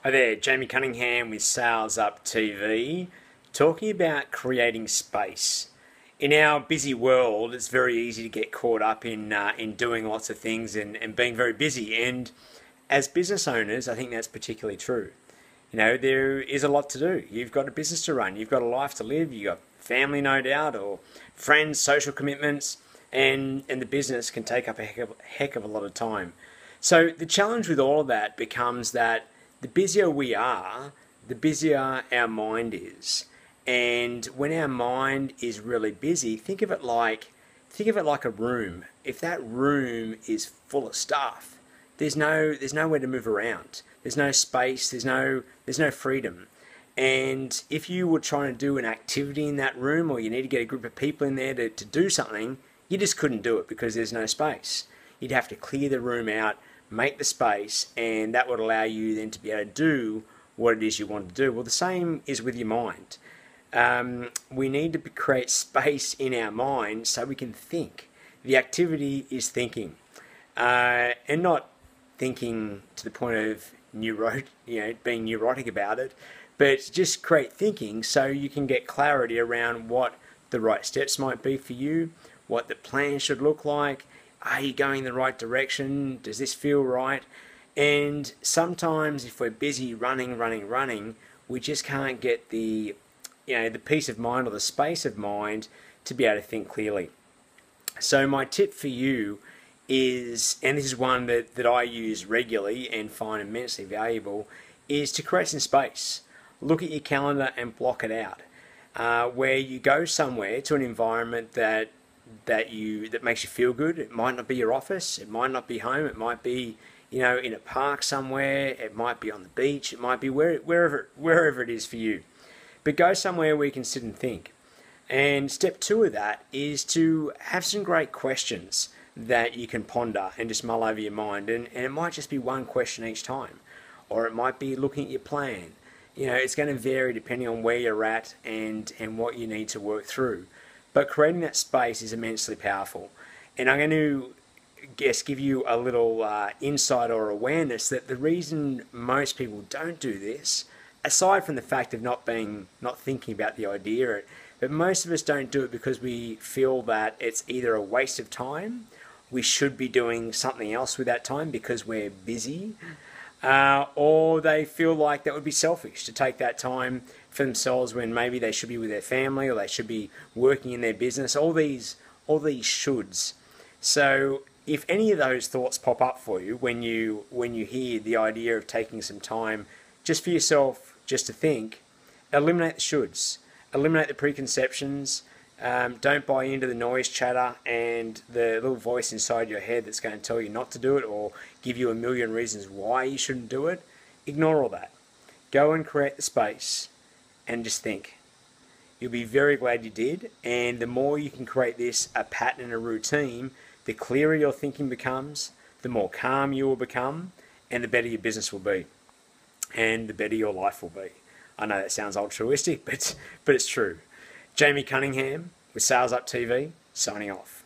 Hi there, Jamie Cunningham with SalesUp TV, talking about creating space. In our busy world, it's very easy to get caught up in doing lots of things and being very busy. And as business owners, I think that's particularly true. You know, there is a lot to do. You've got a business to run, you've got a life to live, you've got family, no doubt, or friends, social commitments, and the business can take up a heck of a lot of time. So the challenge with all of that becomes that the busier we are, the busier our mind is. And when our mind is really busy, think of it like a room. If that room is full of stuff, there's nowhere to move around. There's no space, there's no freedom. And if you were trying to do an activity in that room, or you need to get a group of people in there to do something, you just couldn't do it because there's no space. You'd have to clear the room out, make the space, and that would allow you then to be able to do what it is you want to do. Well, the same is with your mind. We need to create space in our mind so we can think. The activity is thinking, and not thinking to the point of being neurotic about it, but just create thinking so you can get clarity around what the right steps might be for you, what the plan should look like. Are you going in the right direction? Does this feel right? And sometimes if we're busy running, we just can't get the peace of mind or the space of mind to be able to think clearly. So my tip for you is, and this is one that I use regularly and find immensely valuable, is to create some space. Look at your calendar and block it out. Where you go somewhere to an environment that makes you feel good. It might not be your office, it might not be home, it might be in a park somewhere, it might be on the beach, it might be wherever it is for you. But go somewhere where you can sit and think. And step 2 of that is to have some great questions that you can ponder and just mull over your mind. And it might just be one question each time, or it might be looking at your plan. It's going to vary depending on where you're at and what you need to work through. But creating that space is immensely powerful. And I'm going to give you a little insight or awareness that the reason most people don't do this, aside from the fact of not thinking about the idea, but most of us don't do it because we feel that it's either a waste of time, we should be doing something else with that time because we're busy, or they feel like that would be selfish to take that time for themselves when maybe they should be with their family or they should be working in their business. All these shoulds. So if any of those thoughts pop up for you when you hear the idea of taking some time just for yourself, just to think, eliminate the shoulds, eliminate the preconceptions. Don't buy into the noise chatter and the little voice inside your head that's going to tell you not to do it or give you a million reasons why you shouldn't do it. Ignore all that. Go and create the space and just think. You'll be very glad you did, and the more you can create this a pattern and a routine, the clearer your thinking becomes, the more calm you will become, and the better your business will be, and the better your life will be. I know that sounds altruistic, but it's true. Jamie Cunningham with SalesUp TV, signing off.